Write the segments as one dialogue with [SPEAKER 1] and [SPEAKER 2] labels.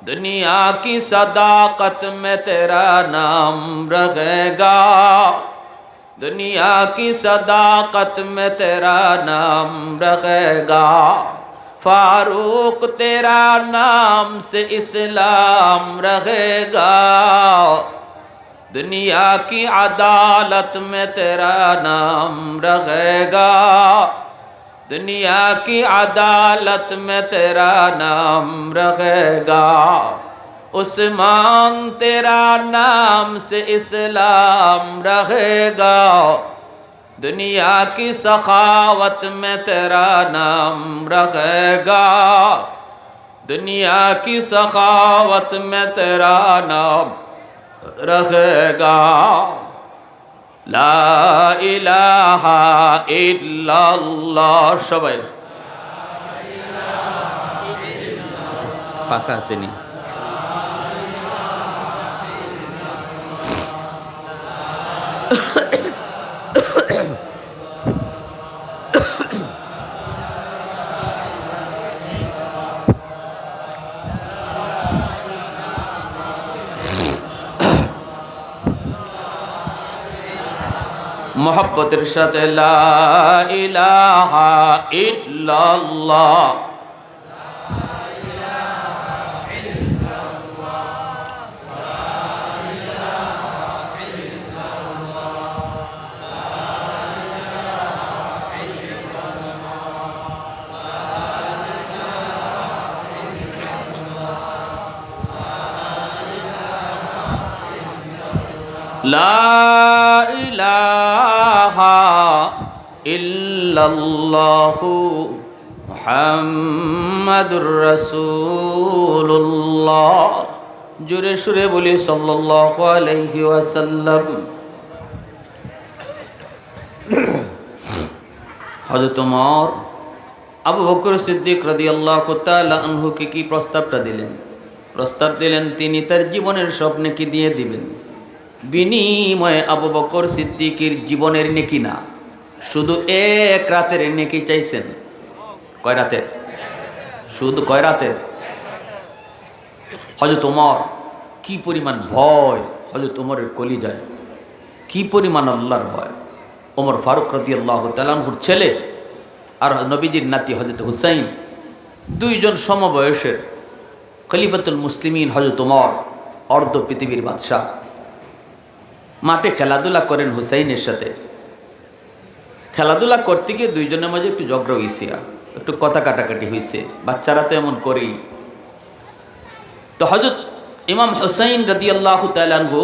[SPEAKER 1] दुनिया की सदाकत में तेरा नाम रहेगा, दुनिया की सदाकत में तेरा नाम रहेगा। फारूक तेरा नाम से इस्लाम रहेगा, दुनिया की अदालत में तेरा नाम रहेगा, दुनिया की अदालत में तेरा नाम रहेगा। उस्मान तेरा नाम से इस्लाम रहेगा, दुनिया की सखावत में तेरा नाम रहेगा, दुनिया की सखावत में तेरा नाम रहेगा। ला इलाहा इल्लल्लाह সবাই পাখা আসেনি। मोहब्बतेर साथे ला इलाहा इल्लल्लाह, ला इलाहा इल्लल्लाहु मुहम्मदुर रसूलुल्लाह। जोरे सुरे बोली सल्लल्लाहु अलैहि वसल्लम। हजरत उमर আবু বকর সিদ্দিক রাদিয়াল্লাহু তাআলা আনহুকে কি প্রস্তাবটা দিলেন? প্রস্তাব দিলেন তিনি তার জীবনের সব নেকি দিয়ে দিবেন, বিনিময়ে আবু বকর সিদ্দিকের জীবনের নেকি না, শুধু এক রাতের নেকি চাইছেন। কয় রাতের? শুধু কয় রাতের? হযরত ওমর কি পরিমাণ ভয়, হযরত ওমরের কলিজায় কি পরিমাণ আল্লাহর ভয়। ওমর ফারুক রাদিয়াল্লাহু তাআলা আনহুর ছেলে আর নবীজির নাতি হযরত হুসাইন, দুইজন সমবয়সের খলিফাতুল মুসলিমিন। হযরত ওমর অর্ধ পৃথিবীর বাদশাহ, মাঠে খেলাধুলা করেন হুসাইনের সাথে। খেলাধুলা করতে গিয়ে দুইজনের মাঝে একটু ঝগড়া হয়েছে, একটু কথা কাটাকাটি হয়েছে, বাচ্চারা তো এমন করেই। তো হযরত ইমাম হুসাইন রাদিয়াল্লাহু তাআলা আনহু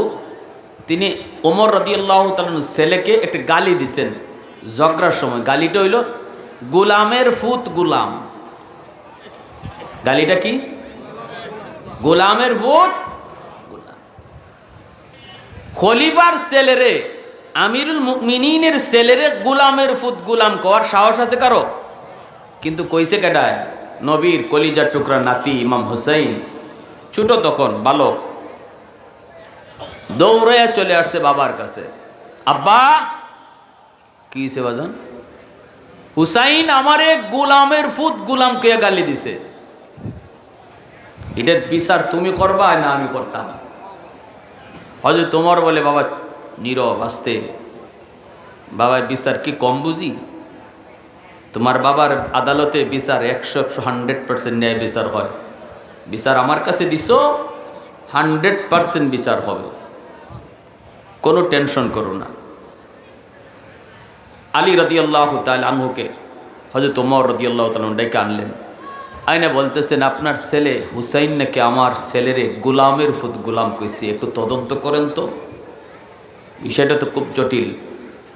[SPEAKER 1] তিনি ওমর রাদিয়াল্লাহু তাআলা আনহুর ছেলেকে একটা গালি দিছেন ঝগড়ার সময়। গালিটা হইল গোলামের ফুত গোলাম। গালিটা কি? গোলামের ফুত গোলাম। খলিফার ছেলেরে, আমিরুল মুমিনিনের ছেলেরে গোলামের ফুত গোলাম কওয়ার সাহস আছে কারো? কিন্তু কইছে কেডায়? নবীর কলিজার টুকরা নাতি ইমাম হুসাইন, ছোট তখন বালক, দৌড়াইয়া চলে আসছে বাবার কাছে। আব্বা, কি হইছে বাজান? হুসাইন আমারে গোলামের ফুত গোলাম কে গালি দিছে, এটার বিচার তুমি করবা না আমি করতাম? হযরত ওমর বলে, বাবা নীরব আস্তে, বাবা বিচার কি কম বুঝি? তোমার বাবার আদালতে বিচার 100% ন্যায় বিচার হয়। বিচার আমার কাছে দিছো, 100% বিচার হবে, কোনো টেনশন করো না। আলী রাদিয়াল্লাহু তাআলা আনহুকে হযরত ওমর রাদিয়াল্লাহু তাআলা ডেকে আনলেন। আইনা বলতেছেন, আপনার ছেলে হুসাইন নাকি আমার ছেলেরে গোলামের ফুত গোলাম কইছে, একটু তদন্ত করেন তো, বিষয়টা তো খুব জটিল।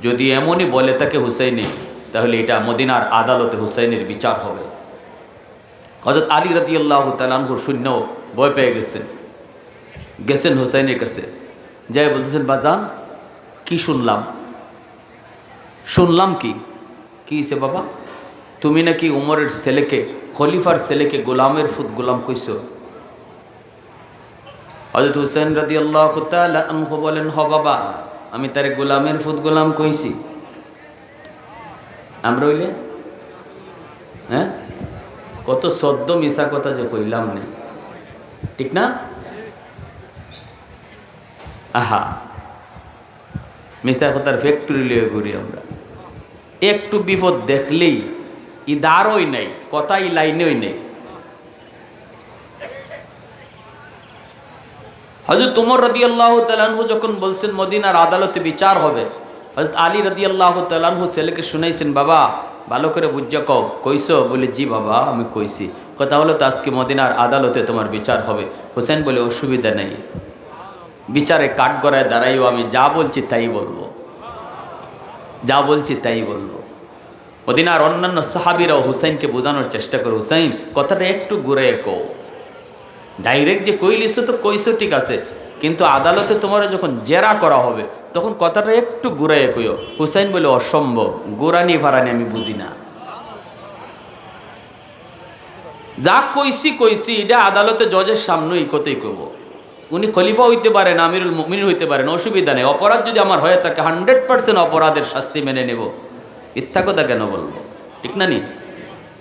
[SPEAKER 1] যদি এমনই বলে তাকে হুসাইনে, তাহলে এটা মদিনার আদালতে হুসাইনের বিচার হবে। হযরত আলী রাদিয়াল্লাহু তাআলা আনহু শূন্য ভয় পেয়ে গেছেন হুসাইনের কাছে, যাই বলতেছেন, বাজান কি শুনলাম? শুনলাম কি হয়েছে বাবা? তুমি নাকি উমরের ছেলেকে, খলিফার ছেলেকে গোলামের ফুত গোলাম কইছো। হযরত হুসাইন রাদিয়াল্লাহু তাআলা আনহু বলেন, হ বাবা, আমি তারে গোলামের ফুত গোলাম কইছি। আমরা হইলে কত সদ্য মিশা কথা যে কইলাম না। ঠিক না? আহা, মিশা কথার ফ্যাক্টরি লিয়ে ঘুরি আমরা। একটু বিপদ দেখলেই ই দাঁড়ই নাই, কথা ই লাইনেই নেই। হযরত ওমর রাদিয়াল্লাহু তাআলা আনহু যখন বলছেন মদিনার আদালতে বিচার হবে, হযরত আলী রাদিয়াল্লাহু তাআলা আনহু ছেলেকে শুনাইছেন, বাবা ভালো করে বুঝা কও, কইছো? বলে জি বাবা আমি কইছি। কথা হলো তো আজকে মদিনার আদালতে তোমার বিচার হবে। হোসেন বলে অসুবিধা নেই, বিচারে কাঠগড়ায় দাঁড়াইও, আমি যা বলছি তাই বলবো, যা বলছি তাই বলবো। মদিনার অন্যান্য সাহাবীরাও হুসাইনকে বোঝানোর চেষ্টা করে, হুসাইন কথাটা একটু ঘুরে কও, ডাইরেক্ট যে কইলিস তো কইছো ঠিক আছে, কিন্তু আদালতে তোমার যখন জেরা করা হবে তখন কথাটা একটু ঘুরাইয়ে কইও। হুসাইন বলে অসম্ভব, গোরানি ফারানি আমি বুঝি না, যা কইছি কইছি, এটা আদালতে জজের সামনেই কথাই কইব। উনি খলিফা হইতে পারেন, আমিরুল মুমিনিন হইতে পারেন, অসুবিধা নেই। অপরাধ যদি আমার হয়ে থাকে 100% অপরাধের শাস্তি মেনে নেব। মিথ্যা কথা কেন বলবো? ঠিক না নি?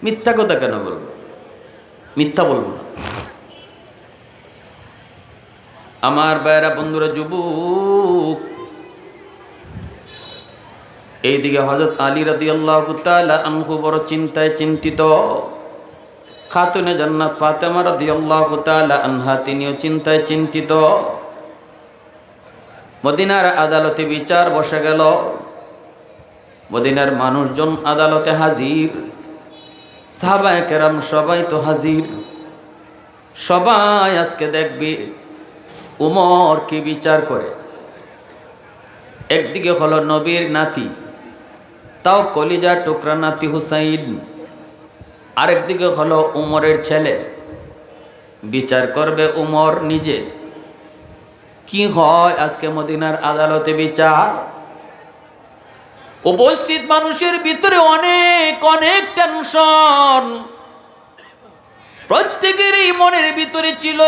[SPEAKER 1] মিথ্যা কথা কেন বলবো? মিথ্যা বলবো না। আমার ভাইরা বন্ধুরা, যুবক, এইদিকে হযরত আলী রাদিয়াল্লাহু তাআলা আনহু বড় চিন্তায় চিন্তিত। খাতুনে জান্নাত ফাতেমা রাদিয়াল্লাহু তাআলা আনহা তিনিও চিন্তায় চিন্তিত। মদিনার আদালতে বিচার বসে গেল। মদিনার মানুষজন আদালতে হাজির, সাহাবায়ে কেরাম সবাই তো হাজির। সবাই আজকে দেখবে উমর কি বিচার করে। একদিকে হলো নবীর নাতি, তাও কলিজা টুকরা নাতি হুসাইন, আরেকদিকে হলো উমরের ছেলে। বিচার করবে উমর নিজে। কি হয় আজকে মদিনার আদালতে বিচার? উপস্থিত মানুষের ভিতরে অনেক অনেক টেনশন। প্রত্যেকেরই মনের ভিতরে ছিল,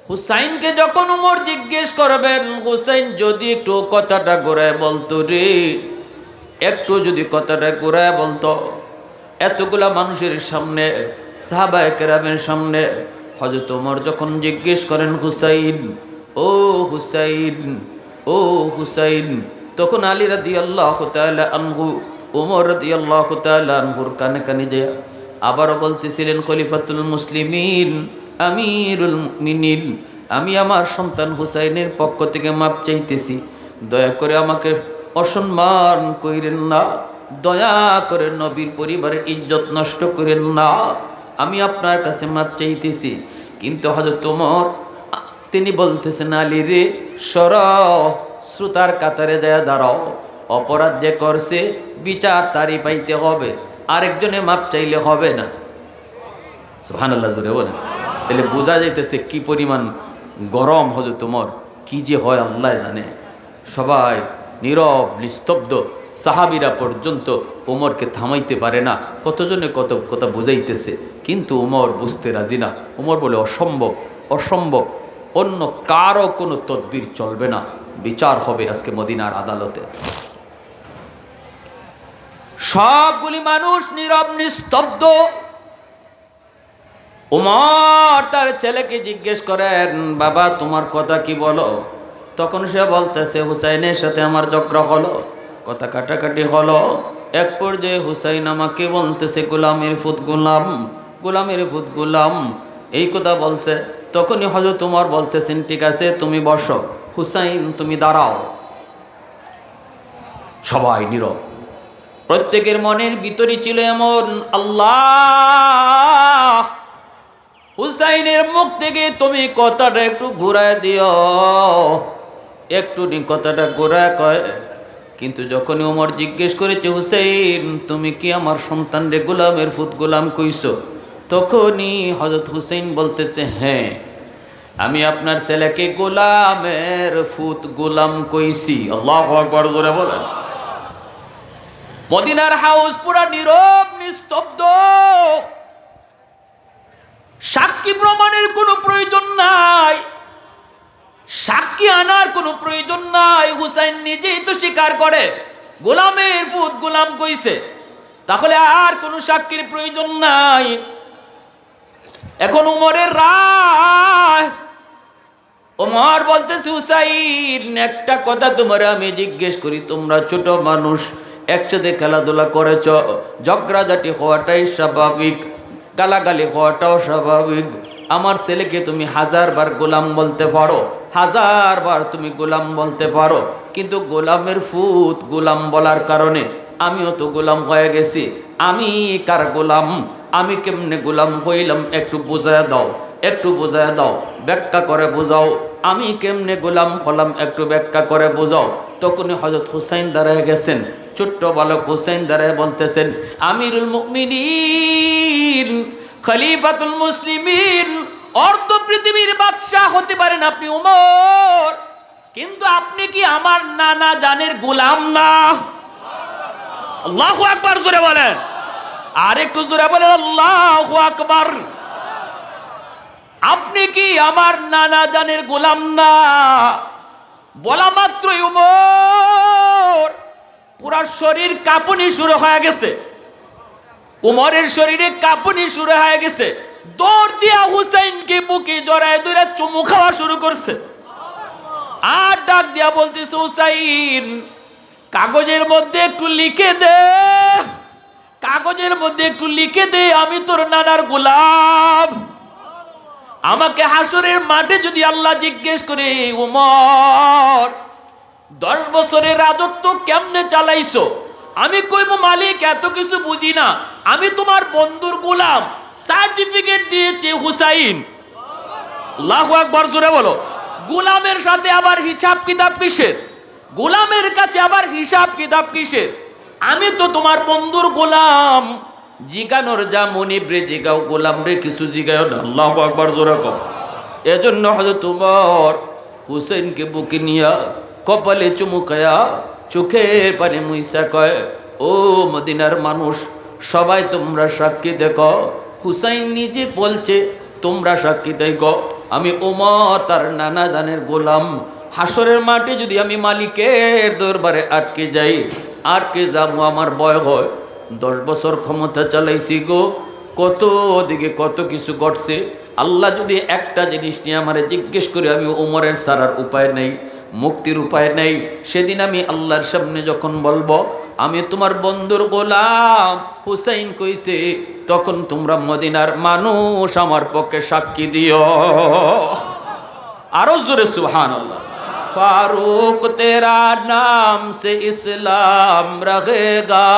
[SPEAKER 1] হুসাইনকে যখন উমর জিজ্ঞেস করবেন, হুসাইন যদি একটু কথাটা ঘুরায় বলতো রে, একটু যদি কথাটা ঘুরায় বলতো। এতগুলা মানুষের সামনে, সাহাবায়ে কেরামের সামনে হযরত ওমর যখন জিজ্ঞেস করেন, হুসাইন ও হুসাইন ও হুসাইন, তখন আলী রাদিয়াল্লাহু তাআলা আনহু ওমর রাদিয়াল্লাহু তাআলা আনহুর কানে কানে যে আবারও বলতেছিলেন, খলিফাতুল মুসলিমিন, আমিরুল মুমিনিন, আমি আমার সন্তান হুসাইনের পক্ষ থেকে মাপ চাইতেছি। দয়া করে আমাকে অসম্মান কইরেন না, দয়া করে নবীর পরিবারের ইজ্জত নষ্ট করেন না, আমি আপনার কাছে মাপ চাইতেছি। কিন্তু হযরত ওমর তিনি বলতেছেন, আলী রে সরাও, শ্রোতার কাতারে যায় দাঁড়াও, অপরাধ যে করছে বিচার তারই পাইতে হবে, আরেকজনে মাপ চাইলে হবে না। সুবহানাল্লাহ, জোরে বলেন। তাহলে বোঝা যাইতেছে কি পরিমাণ গরম হযরত ওমর, কি যে হয় আল্লাহ জানে। সবাই নীরব নিস্তব্ধ, সাহাবীরা পর্যন্ত ওমরকে থামাইতে পারে না। কতজনে কত কথা বুঝাইতেছে, কিন্তু ওমর বুঝতে রাজি না। ওমর বলে অসম্ভব, অসম্ভব, অন্য কারো কোনো তদবির চলবে না, বিচার হবে আজকে মদিনার আদালতে। সবগুলি মানুষ নীরব নিস্তব্ধ। ওমর তার ছেলেকে জিজ্ঞেস করেন, বাবা তোমার কথা কি বলো? তখন সে বলতেছে, হুসাইনের সাথে আমার ঝগড়া হলো, কথা কাটাকাটি হলো। এক পর্যায়ে হুসাইন আমাকে বলতেছে, গোলামের ফুত গোলাম, গোলামের ফুত গোলাম, এই কথা বলছে। তখনই হযরত ওমর বলতেছেন, ঠিক আছে তুমি বসো, হুসাইন তুমি দাঁড়াও। সবাই নীরব। প্রত্যেকের মনের ভিতরে ছিল এমন, আল্লাহ হুসাইনের মুখ থেকে তুমি কথাটা একটু ঘুরায় দিও, একটু কথাটা ঘুরায় কয়। কিন্তু যখনই ওমর জিজ্ঞেস করেছে, হুসাইন তুমি কি আমার সন্তান রে গোলামের ফুত গোলাম কইছো? তখনই হযরত হুসাইন বলতেছে, হ্যাঁ আমি আপনার ছেলেকে গোলামের ফুত গোলাম কইছি। আল্লাহু আকবার, জোরে বলেন। মদিনার হাউস পুরা নীরব নিস্তব্ধ। সাক্ষী প্রমাণের কোনো প্রয়োজন নাই, সাক্ষী আনার কোনো প্রয়োজন নাই। হুসাইন নিজেই তো স্বীকার করে গোলামের ফুত গোলাম কইছে, তাহলে আর কোনো সাক্ষীর প্রয়োজন নাই। এখন উমরের রাগ ওমর বলতেছে হুসাইন একটা কথা তোমার আমি জিজ্ঞেস করি, তোমরা ছোট মানুষ একসাথে খেলাধুলা করেছ, ঝগড়াঝাটি হওয়াটাই স্বাভাবিক, গালাগালি হওয়াটাও স্বাভাবিক। আমার ছেলেকে তুমি 1000 বার গোলাম বলতে পারো, 1000 বার তুমি গোলাম বলতে পারো, কিন্তু গোলামের ফুত গোলাম বলার কারণে আমিও তো গোলাম হয়ে গেছি। আমি কার গোলাম, আমি কেমনে গোলাম হইলাম একটু বোঝায় দাও, একটু বোঝায় দাও, ব্যাখ্যা করে বোঝাও, আমি কেমনে গোলাম হলাম একটু ব্যাখ্যা করে বোঝাও। তখনই হযরত হুসাইন দাঁড়ায় গেছেন, ছোট্ট বালক হুসাইন দাঁড়ায় বলতেছেন, আমিরুল মুমিনিন, খলিফাতুল মুসলিমিন, অর্ধ পৃথিবীর বাদশাহ হতে পারেন আপনি উমর, কিন্তু আপনি কি আমার নানা জানের গোলাম না? আল্লাহু আকবার জোরে বলেন, আর একটু জোরে বলেন আল্লাহু আকবার। আপনি কি আমার নানা জানের গোলাম না? বলা মাত্রই উমর পুরা শরীর কাঁপুনি শুরু হয়ে গেছে, উমরের শরীরে কাঁপুনি শুরু হয়ে গেছে। দৌড় দিয়া হুসাইনকে বুকে জড়ায় ধরে চুমু খাওয়া শুরু করছে, আর ডাক দিয়া বলতেছে, হুসাইন কাগজের মধ্যে একটু লিখে দে, কাগজের মধ্যে একটু লিখে দে আমি তোর নানার গোলাম। আমাকে হাসরের মাঠে যদি আল্লাহ জিজ্ঞেস করে, উমর 10 বছরের রাজত্ব কেমনে চালাইছো, আমি কইব মালিক এত কিছু বুঝি না, আমি তোমার বন্ধুর গোলাম, সার্টিফিকেট দিয়েছে হুসাইন। আল্লাহু আকবার জোরে বলো। গোলামের সাথে আবার হিসাব কিতাব কিসের? গোলামের কাছে আবার হিসাব কিতাব কিসের? আমি তো তোমার বন্ধুর গোলাম। জিগানোর যা মনিব রে জিগাও, গোলাম রে কিছু জিগাও না। আল্লাহু আকবার জোরে কও। এজন্য হযরত উমর হুসাইনকে বুকে নিয়া কপালে চুমুকায়া চোখের পানি মুইসা কয়, ও মদিনার মানুষ সবাই তোমরা সাক্ষী দেখো, হুসাইন নিজে বলছে তোমরা সাক্ষী দেখো, আমি ওমর তার নানা দানের গোলাম। হাসরের মাঠে যদি আমি মালিকের দরবারে আটকে যাই, আর কে যাবো, আমার ভয় হয়। 10 বছর ক্ষমতা চালাইছি গো, কত দিকে কত কিছু ঘটছে। আল্লাহ যদি একটা জিনিস নিয়ে আমারে জিজ্ঞেস করে, আমি ওমরের সারার উপায় নেই, মুক্তির উপায় নেই। সেদিন আমি আল্লাহর সামনে যখন বলবো আমি তোমার বন্ধুর গোলাম, হুসাইন কইছে, তখন তোমরা মদিনার মানুষ আমার পক্ষে সাক্ষী দিও। আরো জোরে সুবহানাল্লাহ। फारूक तेरा नाम से इस्लाम रहेगा,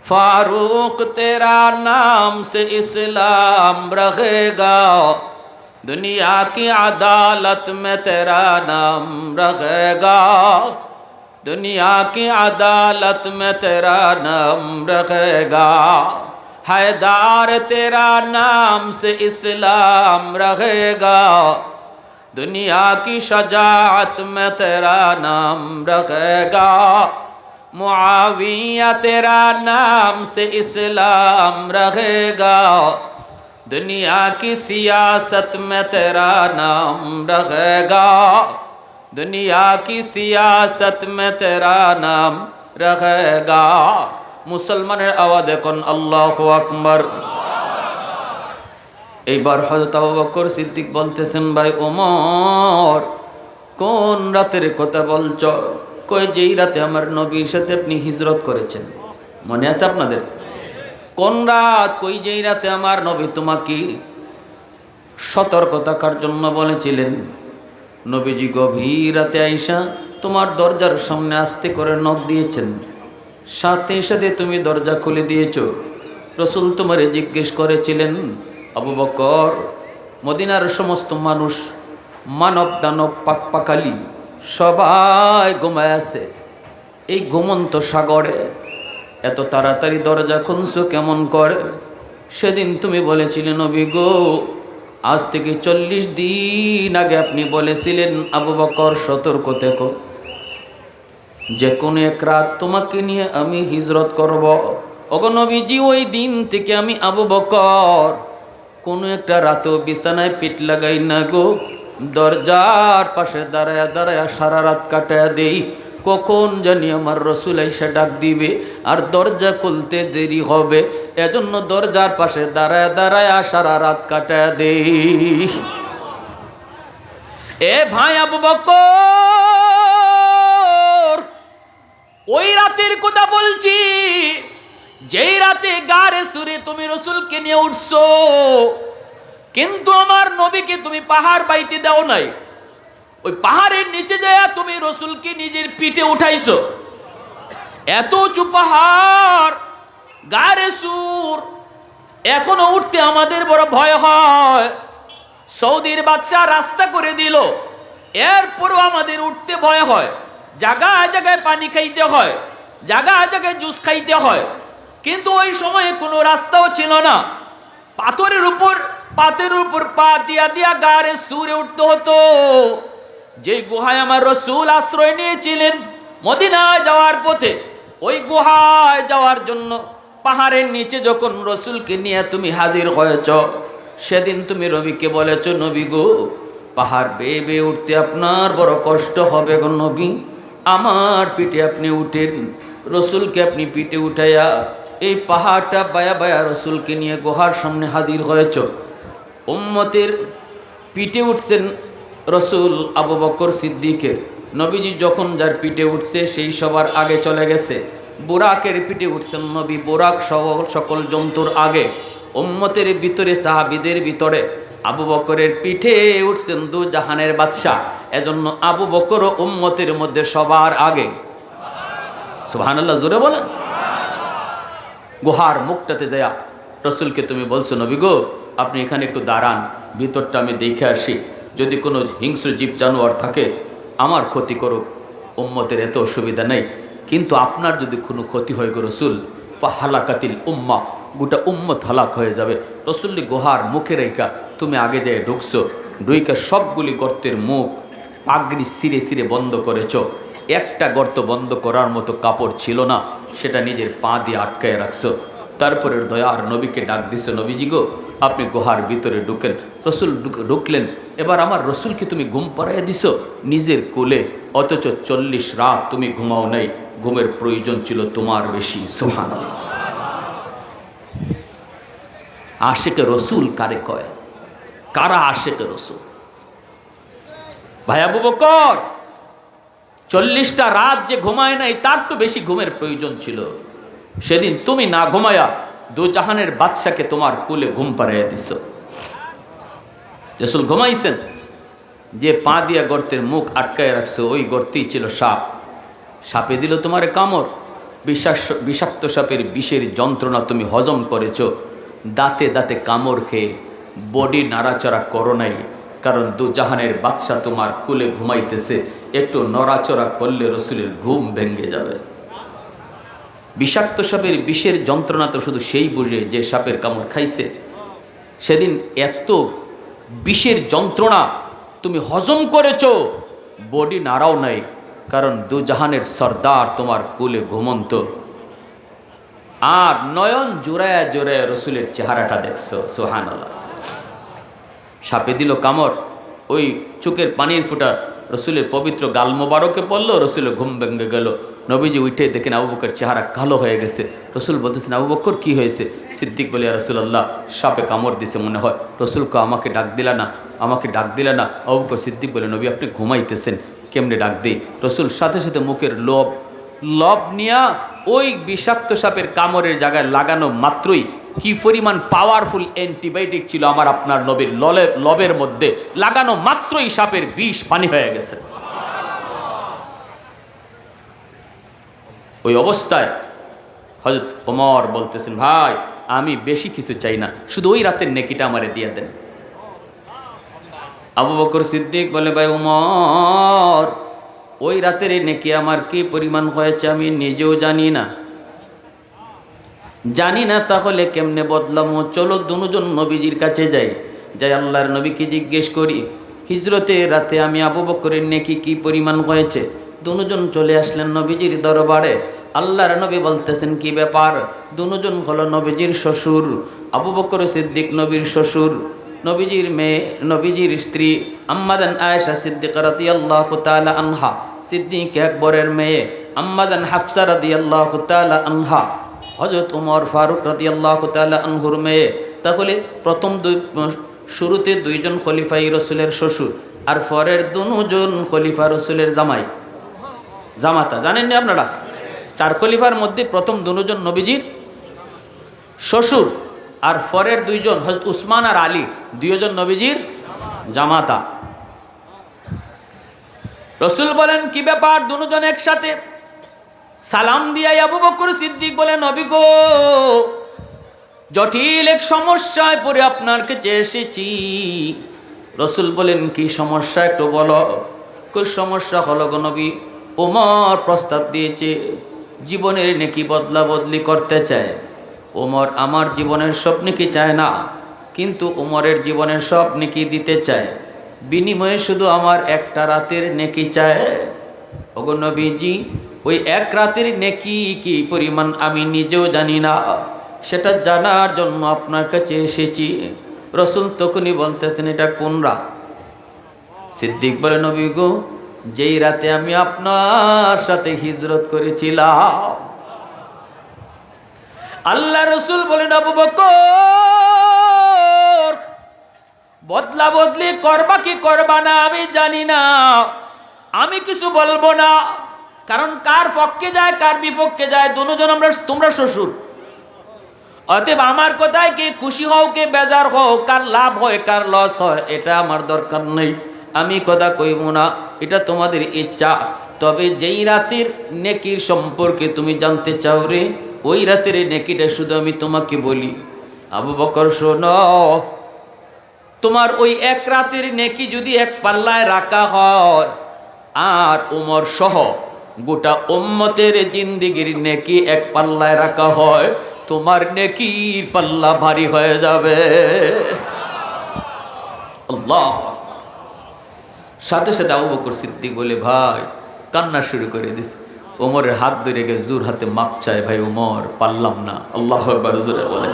[SPEAKER 1] फारूक तेरा नाम से इस्लाम रहेगा, दुनिया की अदालत में तेरा नाम रहेगा, दुनिया की अदालत में तेरा नाम रहेगा, हैदार तेरा नाम से इस्लाम रहेगा, दुनिया की शजाअत में तेरा नाम रखेगा, मुआविया तेरा नाम से इस्लाम रहेगा, दुनिया की सियासत में तेरा नाम रहेगा, दुनिया की सियासत में तेरा नाम रहेगा। मुसलमाনের आवाज এখন আল্লাহু আকবার। এইবার হযরত আবু বকর সিদ্দিক বলতেছেন, ভাই ওমর কোন রাতের কথা বলছ? কই যেই রাতে আমার নবীর সাথে আপনি হিজরত করেছেন, মনে আছে আপনাদের? কোন রাত? কই যেই রাতে আমার নবী তোমাকে সতর্ক থাকার জন্য বলেছিলেন। নবীজি গভীর রাতে আইসা তোমার দরজার সামনে আস্তে করে নখ দিয়েছেন, সাথে সাথে তুমি দরজা খুলে দিয়েছো। রাসূল তোমারে জিজ্ঞেস করেছিলেন, আবু বকর মদিনার সমস্ত মানুষ, মানব দানব পাকপাকালি সবাই ঘুমায় আছে, এই ঘুমন্ত সাগরে এত তাড়াতাড়ি দরজা খুলছো কেমন করে? সেদিন তুমি বলেছিলে নবী গো, আজ থেকে 40 দিন আগে আপনি বলেছিলেন, আবু বকর সতর্ক থেকো, যে কোনো এক রাত তোমাকে নিয়ে আমি হিজরত করব। ওগো নবীজি, ওই দিন থেকে আমি আবু বকর কোনো একটা রাতেও বিছানায় পিঠ লাগাই না গো, দরজার পাশে দাঁড়ায়া দাঁড়ায়া সারা রাত কাটায়া দেই, কখন জানি আমার রসুল এসে ডাক দিবে আর দরজা খুলতে দেরি হবে, এজন্য দরজার পাশে দাঁড়ায়া দাঁড়ায়া সারা রাত কাটায়া দেই। এ ভাই আবু বকর, ওই রাতের কথা বলছি যেই রাতে গারে সুরে তুমি রসুলকে নিয়ে উঠছো, কিন্তু আমার নবীকে তুমি পাহাড় বাইতে দাও নাই। ওই পাহাড়ের নিচে যায় তুমি রসুলকে নিজের পিঠে উঠাইছো। এত উঁচু পাহাড়, গারে সুর, এখনো উঠতে আমাদের বড় ভয় হয়। সৌদির বাদশাহ রাস্তা করে দিল, এরপরও আমাদের উঠতে ভয় হয়। জায়গায় জায়গায় পানি খাইতে হয়, জায়গায় জায়গায় জুস খাইতে হয়, কিন্তু ওই সময়ে কোনো রাস্তাও ছিল না। পাথরের উপর পা দিয়া দিয়া গারে সুরে উঠতে হতো। যে গুহায় আমার রসুল আশ্রয় নিয়েছিলেন মদিনায় যাওয়ার পথে, ওই গুহায় যাওয়ার জন্য পাহাড়ের নিচে যখন রসুলকে নিয়ে তুমি হাজির হয়েছ, সেদিন তুমি নবীকে বলেছ, নবী গো, পাহাড় বেয়ে বেয়ে উঠতে আপনার বড় কষ্ট হবে গো নবী, আমার পিঠে আপনি উঠেন। রসুলকে আপনি পিঠে উঠাইয়া এই পাহাড়টা বায়া বায়া রসুলকে নিয়ে গুহার সামনে হাজির হয়েছ। উম্মতের পিঠে উঠছেন রসুল আবু বকর সিদ্দিকের। নবীজি যখন যার পিঠে উঠছে সেই সবার আগে চলে গেছে। বুরাকের পিঠে উঠছেন নবী, বুরাক সহ সকল জন্তুর আগে। উম্মতের ভিতরে, সাহাবীদের ভিতরে আবু বকরের পিঠে উঠছেন দু জাহানের বাদশাহ, এজন্য আবু বকর উম্মতের মধ্যে সবার আগে। সুবহানাল্লাহ, জোরে বলেন। গুহার মুখটাতে যায়া রসুলকে তুমি বলছো, নবী গো, আপনি এখানে একটু দাঁড়ান, ভিতরটা আমি দেখে আসি, যদি কোনো হিংস্র জীব জানোয়ার থাকে আমার ক্ষতি করুক, উম্মতের এত অসুবিধা নেই, কিন্তু আপনার যদি কোনো ক্ষতি হয় গো রসুল, হালাকাতিল উম্মা, গোটা উম্মত হালাক হয়ে যাবে। রসুল্লি গুহার মুখে রেখা তুমি আগে যেয়ে ঢুকছো, ঢুইকা সবগুলি গর্তের মুখ পাগড়ি সিরে সিরে বন্ধ করেছ। একটা গর্ত বন্ধ করার মতো কাপড় ছিল না, সেটা নিজের পা দিয়ে আটকায় রাখছো। তারপরে দয়ার নবীকে ডাক দিছো, নবীজি গো, আপনি গুহার ভিতরে ঢুকেন। রসুল ঢুকলেন। এবার আমার রসুলকে তুমি ঘুম পাড়াইয়া দিছো নিজের কোলে, অথচ 40 রাত তুমি ঘুমাও নাই, ঘুমের প্রয়োজন ছিল তোমার বেশি। সুবহানাল্লাহ। আশেকে রসুল কারে কয়? কারা আশেকে রসুল? ভাই আবু বকর, 40টা রাত যে ঘুমায় নাই, তার তো বেশি ঘুমের প্রয়োজন ছিল। সেদিন তুমি না ঘুমায়া দু জাহানের বাদশাকে তোমার কোলে ঘুম পাড়াইয়া দিছ। রসুল ঘুমাইছেন, যে পা দিয়া গর্তের মুখ আটকায় রাখছো, ওই গর্তেই ছিল সাপ। সাপে দিল তোমার কামড়, বিষাক্ত সাপের বিষের যন্ত্রণা তুমি হজম করেছ, দাঁতে দাঁতে কামড় খেয়ে বডি নাড়াচড়া করো নাই, কারণ দু জাহানের বাদশা তোমার কোলে ঘুমাইতেছে, একটু নড়াচড়া করলে রসুলের ঘুম ভেঙে যাবে। বিষাক্ত সাপের বিষের যন্ত্রণা তো শুধু সেই বুঝে যে সাপের কামড় খাইছে। সেদিন এত বিষের যন্ত্রণা তুমি হজম করেছ, বডি নাড়াও নাই, কারণ দু জাহানের সর্দার তোমার কোলে ঘুমন্ত। আর নয়ন জোড়ায় জোড়ায় রসুলের চেহারাটা দেখছো। সুবহানাল্লাহ। সাপে দিল কামড়, ওই চোখের পানির ফুটা রসুলের পবিত্র গাল মোবারকে পড়লো, রসুলের ঘুম ভেঙে গেল। নবীজি উঠে দেখেন আবু বকর চেহারা কালো হয়ে গেছে। রসুল বলতেছেন, আবু বকর কি হয়েছে? সিদ্দিক বলে, রাসূলুল্লাহ, সাপে কামড় দিছে মনে হয়। রসুলকে আমাকে ডাক দিলা না, আমাকে ডাক দিলা না। আবু বকর সিদ্দিক বলে, নবী আপনি ঘুমাইতেছেন, কেমনে ডাক দিই? রসুল সাথে সাথে মুখের লব নিয়া ওই বিষাক্ত সাপের কামড়ের জায়গায় লাগানো মাত্রই কি পরিমাণ পাওয়ারফুল অ্যান্টিবায়োটিক ছিল আমার আপনার নবীর লবের মধ্যে, লাগানো মাত্রই সাপের বিষ পানি হয়ে গেছে। ওই অবস্থায় হযরত ওমর বলতেছেন, ভাই আমি বেশি কিছু চাই না, শুধু ওই রাতের নেকিটা আমারে দিয়ে দেন। আবু বকর সিদ্দিক বলে, ভাই ওমর, ওই রাতের নেকি আমার কি পরিমাণ হয়েছে আমি নিজেও জানি না। তাহলে কেমনে বদলামো? চলো দুজন নবীজির কাছে যাই, আল্লাহর নবীকে জিজ্ঞেস করি, হিজরতের রাতে আমি আবু বকরের নেকি কি পরিমাণ হয়েছে। দুজন চলে আসলেন নবীজির দরবারে। আল্লাহর নবী বলতেছেন, কি ব্যাপার? দুজন হলো নবীজির শ্বশুর। আবু বকর সিদ্দিক নবীর শ্বশুর, নবীজির মেয়ে, নবীজির স্ত্রী আম্মাদান আয়েশা সিদ্দিকা রাদিয়াল্লাহু তাআলা আনহা, সিদ্দিক আকবরের মেয়ে আম্মাদান হাফসা রাদিয়াল্লাহু তাআলা আনহা, হযরত ওমর ফারুক রাদিয়াল্লাহু তাআলা আনহুর মেয়ে। তাহলে প্রথম দুই শুরুতে দুইজন খলিফাই রসুলের শ্বশুর, আর পরের দুজন খলিফা রসুলের জামাতা। জানেন না আপনারা? 4 খলিফার মধ্যে প্রথম দুজন নবীজির শ্বশুর, আর পরের দুইজন হযরত উসমান আর আলী, দুইজন নবীজির জামাতা। রসুল বলেন, কি ব্যাপার দুজন একসাথে? সালাম দিয়া আবু বকর সিদ্দিক বলেন, নবী গো, জটিল এক সমস্যায় পড়ে আপনার কাছে এসেছি। রসুল বলেন, কি সমস্যা একটু বলো। কোন সমস্যা? হলো গো নবী, ওমর প্রস্তাব দিয়েছে, জীবনের নেকি বদলা বদলি করতে চায়। ওমর আমার জীবনের সব নেকি চায় না, কিন্তু ওমরের জীবনের সব নেকি দিতে চায়, বিনিময়ে শুধু আমার একটা রাতের নেকি চায়। ওগো নবীজি, ওই এক রাতের নেকি কি পরিমাণ আমি নিজেও জানি না, সেটা জানার জন্য আপনার কাছে এসেছি। রসুল তখনই বলতেছেন, এটা কোন রাত? সিদ্দিক বলে, নবী গো, যেই রাতে আমি আপনার সাথে হিজরত করেছিলাম। আল্লাহ রসুল বলেন, আবু বকর, বদলা বদলি করবা কি করবা না আমি জানি না, আমি কিছু বলবো না, কারণ কার পক্ষে যায় কার বিপক্ষে যায় দুজন তোমরা শ্বশুর। অতএব আমার কথায় কে খুশি হও কে বেজার হও, কার লাভ হয় কার লস হয় এটা আমার দরকার নেই, আমি কথা কইব না, এটা তোমাদের ইচ্ছা। তবে যেই রাতের নেকির সম্পর্কে তুমি জানতে চাও রে, ওই রাতের নেকিটা শুধু আমি তোমাকে বলি। আবু বকর শোনো, তোমার ওই এক রাতের নেকি যদি এক পাল্লায় রাখা হয়, আর ওমর সহ গোটা উম্মতের জিন্দেগির নেকি এক পাল্লায় রাখা হয়, তোমার নেকির পাল্লা ভারী হয়ে যাবে। আল্লাহ। সাথে সাথে আবু বকর সিদ্দিক বলে, ভাই, কান্না শুরু করে দিস। ওমরের হাত ধরে গিয়ে জোর হাতে মাপ চায়, ভাই ওমর পারলাম না। আল্লাহু আকবার জোরে বলে।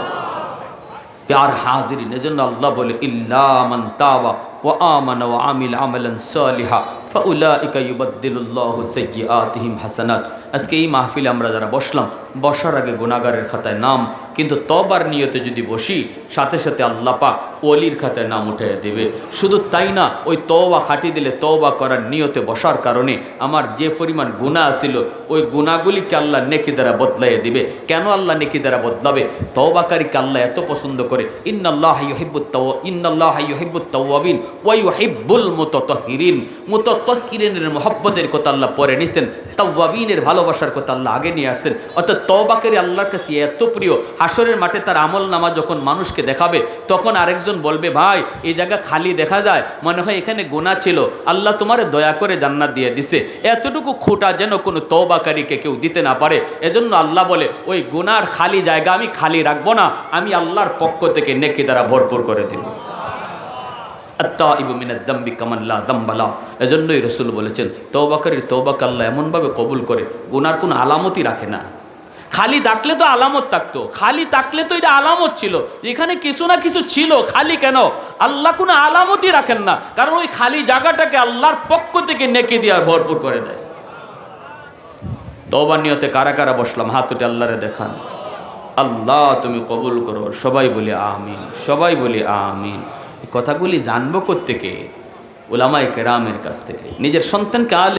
[SPEAKER 1] প্যার হাজিরিন, এজন্য আল্লাহ বলে, ইল্লা মান তাবা ওয়া আমানা ওয়া আমিল আমালান সালিহা ফাউলাইকা ইউবাদদিলুল্লাহু সাইয়্যাতিহিম হাসানাত। আজকে এই মাহফিলে আমরা যারা বসলাম, বসার আগে গুনাহগারের খাতায় নাম, কিন্তু তওবার নিয়তে যদি বসি, সাথে সাথে আল্লাহ পাক ওলির খাতায় নাম উঠিয়ে দেবে। শুধু তাই না, ওই তওবা খাটি দিলে তওবা করার নিয়তে বসার কারণে আমার যে পরিমাণ গুনাহ ছিল, ওই গুনাহগুলিকে আল্লাহ নেকি দ্বারা বদলাইয়ে দিবে। কেন আল্লাহ নেকি দ্বারা বদলাবে? তওবাকারীকে আল্লাহ এত পছন্দ করে। ইন্নাল্লাহা ইউহিব্বুত তাওয়াবিন ওয়া ইউহিব্বুল মুতাতাহহিরিন। মুতাতাহহিরিনের মহব্বতের কথা আল্লাহ পরে নিছেন, তাওয়াবিনের ভালোবাসার কথা আল্লাহ আগে নিয়ে আসছেন। অর্থাৎ তওবাকারী আল্লাহর কাছে এত প্রিয়, হাসরের মাঠে তার আমল নামা যখন মানুষকে দেখাবে, তখন আরেকজন বলবে, ভাই এই জায়গা খালি দেখা যায়, মনে হয় এখানে গুনাহ ছিল, আল্লাহ তোমারে দয়া করে জান্নাত দিয়ে দিছে। এতটুকু খুঁটা যেন কোনো তওবাকারীকে কেউ দিতে না পারে। এজন্য আল্লাহ বলে, ওই গুনার খালি জায়গা আমি খালি রাখবো না, আমি আল্লাহর পক্ষ থেকে নেকি দ্বারা ভরপুর করে দেব। আত্তাইবু মিনাজ যামবি কামান লা যামবা লা। এজন্যই রাসূল বলেছেন, তওবাকারীর তওবাকে আল্লাহ এমনভাবে কবুল করে, গুনার কোনো আলামতই রাখে না। খালি থাকলে তো আলামত থাকতো, খালি থাকলে তো এটা আলামত ছিল, এখানে কিছু না কিছু ছিল, খালি কেন? আল্লাহ কোনো আলামতই রাখেন না, কারণ ওই খালি জায়গাটাকে আল্লাহর পক্ষ থেকে নেকি দিয়ে ভরপুর করে দেয়। তওবার নিয়তে কারা কারা বসলাম, হাত উঠে আল্লাহরে দেখান। আল্লাহ তুমি কবুল করো। সবাই বলি আমিন, সবাই বলি আমিন। এই কথাগুলি জানবো কোত্থেকে? উলামায়ে কেরামের কাছ থেকে। নিজের সন্তানকে